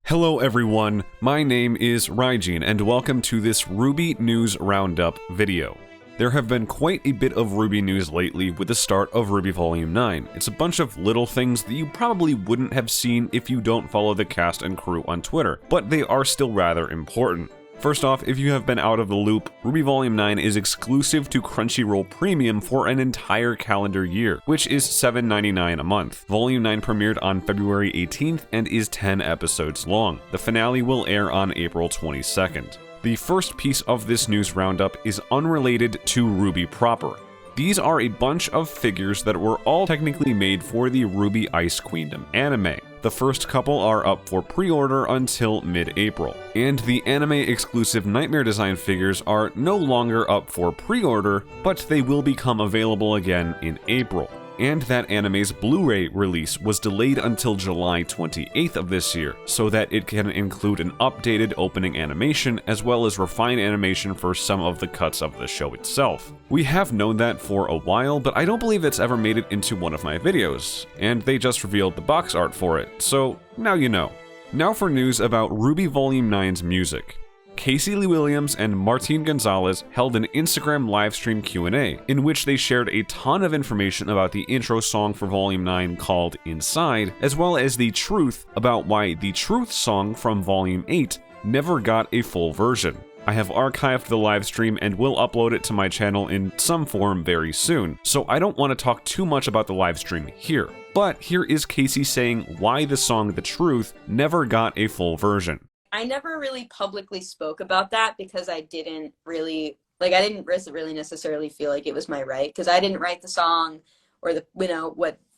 Hello everyone, my name is RWBY and welcome to this RWBY News Roundup video. There have been quite a bit of RWBY news lately with the start of RWBY Volume 9. It's a bunch of little things that you probably wouldn't have seen if you don't follow the cast and crew on Twitter, but they are still rather important. First off, if you have been out of the loop, RWBY Volume 9 is exclusive to Crunchyroll Premium for an entire calendar year, which is $7.99 a month. Volume 9 premiered on February 18th and is 10 episodes long. The finale will air on April 22nd. The first piece of this news roundup is unrelated to RWBY proper. These are a bunch of figures that were all technically made for the RWBY Ice Queendom anime. The first couple are up for pre-order until mid-April, and the anime-exclusive Nightmare Design figures are no longer up for pre-order, but they will become available again in April. And that anime's Blu-ray release was delayed until July 28th of this year, so that it can include an updated opening animation as well as refined animation for some of the cuts of the show itself. We have known that for a while, but I don't believe it's ever made it into one of my videos, and they just revealed the box art for it, so now you know. Now for news about RWBY Volume 9's music. Casey Lee Williams and Martin Gonzalez held an Instagram livestream Q&A, in which they shared a ton of information about the intro song for Volume 9 called Inside, as well as the truth about why the Truth song from Volume 8 never got a full version. I have archived the livestream and will upload it to my channel in some form very soon, so I don't want to talk too much about the livestream here. But here is Casey saying why the song The Truth never got a full version. I never really publicly spoke about that because I didn't really necessarily feel like it was my right, because I didn't write the song or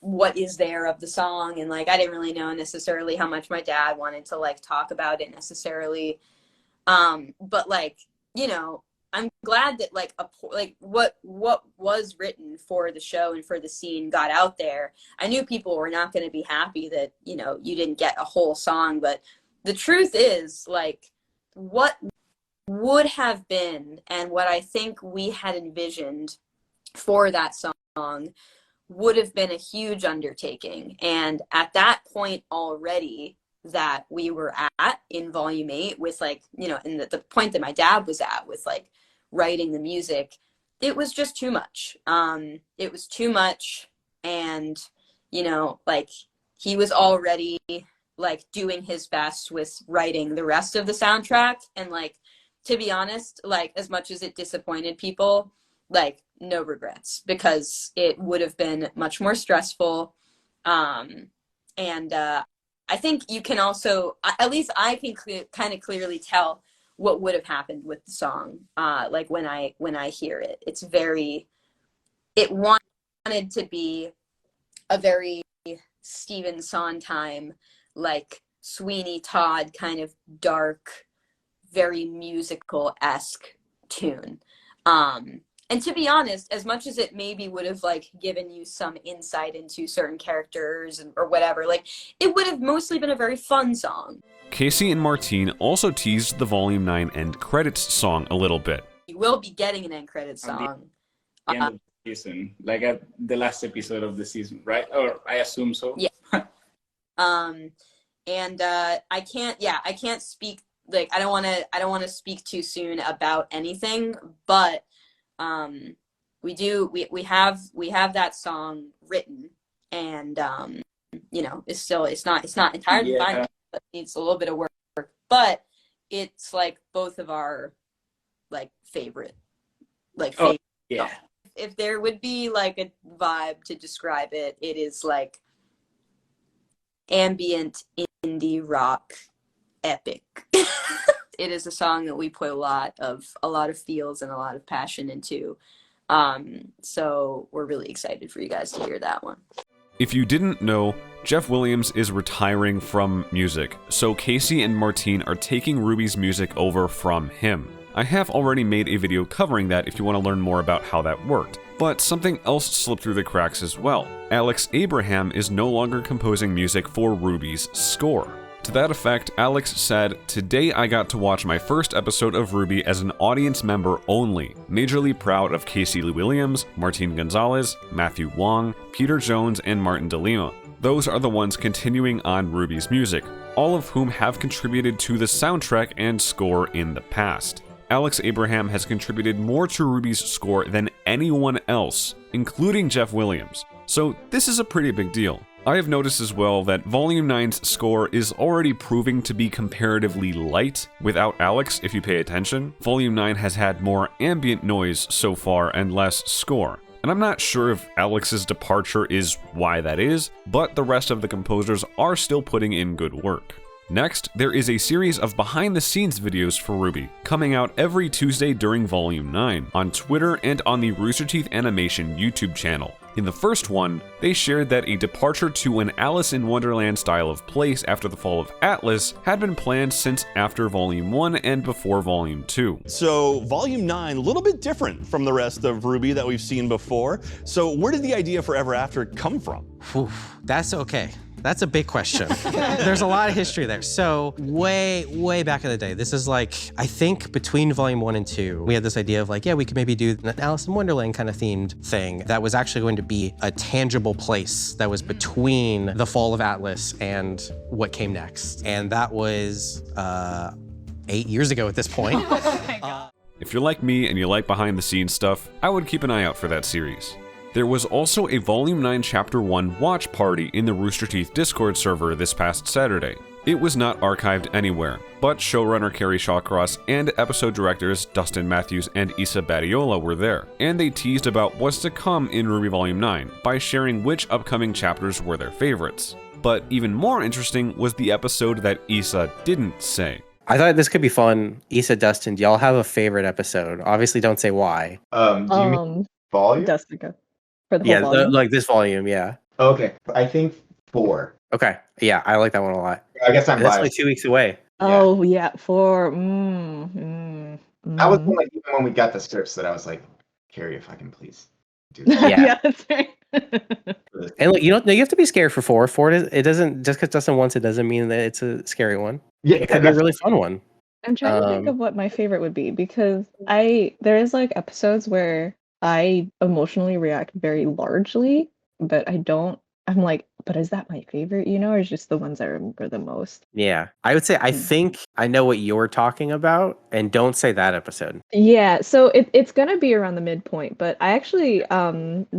what is there of the song, and I didn't really know necessarily how much my dad wanted to talk about it necessarily. But I'm glad that what was written for the show and for the scene got out there. I knew people were not going to be happy that you didn't get a whole song, but the truth is, what would have been and what I think we had envisioned for that song would have been a huge undertaking. And at that point already that we were at in Volume 8 with in the point that my dad was at with writing the music, it was just too much. It was too much, and he was already doing his best with writing the rest of the soundtrack, and to be honest, as much as it disappointed people, no regrets, because it would have been much more stressful. And I think you can also, at least I can kind of clearly tell what would have happened with the song. When I hear it, it wanted to be a very Stephen Sondheim, Sweeney Todd kind of dark, very musical-esque tune. And to be honest, as much as it maybe would have given you some insight into certain characters or whatever, it would have mostly been a very fun song. Casey and Martine also teased the Volume 9 end credits song a little bit. You will be getting an end credits song. At the end of the season, at the last episode of the season, right? Or I assume so. Yeah. And I can't speak, I don't want to speak too soon about anything, but we have that song written, and it's not entirely fine, but it needs a little bit of work, but it's both of our favorite yeah. If there would be a vibe to describe it, it is ambient indie rock epic. It is a song that we put a lot of feels and a lot of passion into. So we're really excited for you guys to hear that one. If you didn't know, Jeff Williams is retiring from music, so Casey and Martine are taking RWBY's music over from him. I have already made a video covering that if you want to learn more about how that worked. But something else slipped through the cracks as well. Alex Abraham is no longer composing music for RWBY's score. To that effect, Alex said, "Today I got to watch my first episode of RWBY as an audience member only. Majorly proud of Casey Lee Williams, Martin Gonzalez, Matthew Wong, Peter Jones, and Martin DeLima. Those are the ones continuing on RWBY's music. all of whom have contributed to the soundtrack and score in the past. Alex Abraham has contributed more to RWBY's score than anyone else, including Jeff Williams, so this is a pretty big deal. I have noticed as well that Volume 9's score is already proving to be comparatively light without Alex if you pay attention. Volume 9 has had more ambient noise so far and less score. And I'm not sure if Alex's departure is why that is, but the rest of the composers are still putting in good work. Next, there is a series of behind-the-scenes videos for RWBY, coming out every Tuesday during Volume 9, on Twitter and on the Rooster Teeth Animation YouTube channel. In the first one, they shared that a departure to an Alice in Wonderland style of place after the fall of Atlas had been planned since after Volume 1 and before Volume 2. So Volume 9, a little bit different from the rest of RWBY that we've seen before. So where did the idea for Ever After come from? That's okay. That's a big question. There's a lot of history there. So way back in the day, this is like, I think between Volume 1 and 2, we had this idea of like, yeah, we could maybe do an Alice in Wonderland kind of themed thing that was actually going to be a tangible place that was between the fall of Atlas and what came next. And that was 8 years ago at this point. If you're like me and you like behind-the-scenes stuff, I would keep an eye out for that series. There was also a Volume 9 Chapter 1 watch party in the Rooster Teeth Discord server this past Saturday. It was not archived anywhere, but showrunner Carrie Shawcross and episode directors Dustin Matthews and Issa Badiola were there, and they teased about what's to come in RWBY Volume 9 by sharing which upcoming chapters were their favorites. But even more interesting was the episode that Issa didn't say. I thought this could be fun. Issa, Dustin, do y'all have a favorite episode? Obviously don't say why. Do you mean volume? Dustin, go. For the whole volume? Like this volume, yeah. Okay, I think 4. Okay, yeah, I like that one a lot. I guess I'm That's biased. like 2 weeks away. Oh, yeah, 4. That was when, like, even when we got the scripts that I was like, Carrie, if I can please do that. Yeah. That's right. And look, you have to be scared for 4. 4, it doesn't, just because Dustin wants it doesn't mean that it's a scary one. Yeah, It could be a really fun one. I'm trying to think of what my favorite would be, because there is like episodes where I emotionally react very largely, but I'm like, but is that my favorite, or it's just the ones I remember the most? Yeah. I would say, I think I know what you're talking about, and don't say that episode. Yeah, so it's gonna be around the midpoint, but I actually,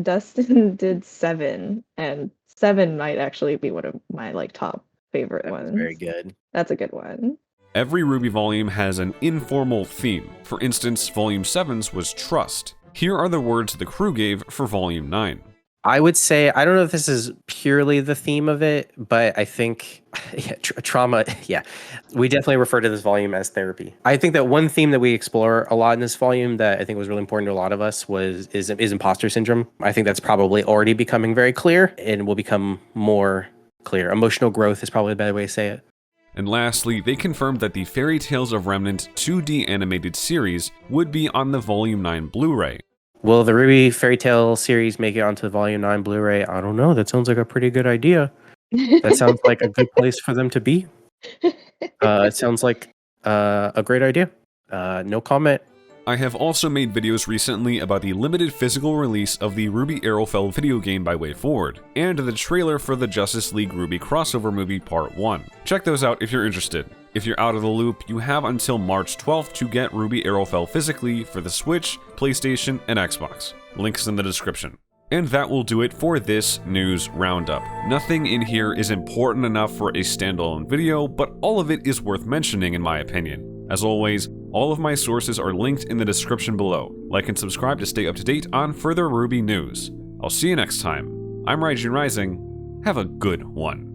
Dustin did 7, and 7 might actually be one of my like top favorite ones. Very good. That's a good one. Every RWBY volume has an informal theme. For instance, Volume 7's was Trust. Here are the words the crew gave for Volume 9. I would say, I don't know if this is purely the theme of it, but I think trauma, we definitely refer to this volume as therapy. I think that one theme that we explore a lot in this volume that I think was really important to a lot of us is imposter syndrome. I think that's probably already becoming very clear and will become more clear. Emotional growth is probably a better way to say it. And lastly, they confirmed that the Fairy Tales of Remnant 2D animated series would be on the Volume 9 Blu-ray. Will the RWBY Fairy Tale series make it onto the Volume 9 Blu-ray? I don't know. That sounds like a pretty good idea. That sounds like a good place for them to be. It sounds like a great idea. No comment. I have also made videos recently about the limited physical release of the RWBY Arrowfell video game by Way Forward, and the trailer for the Justice League RWBY crossover movie Part 1. Check those out if you're interested. If you're out of the loop, you have until March 12th to get RWBY Arrowfell physically for the Switch, PlayStation, and Xbox. Links in the description. And that will do it for this news roundup. Nothing in here is important enough for a standalone video, but all of it is worth mentioning in my opinion. As always, all of my sources are linked in the description below. Like and subscribe to stay up to date on further RWBY news. I'll see you next time. I'm RWBY Rising. Have a good one.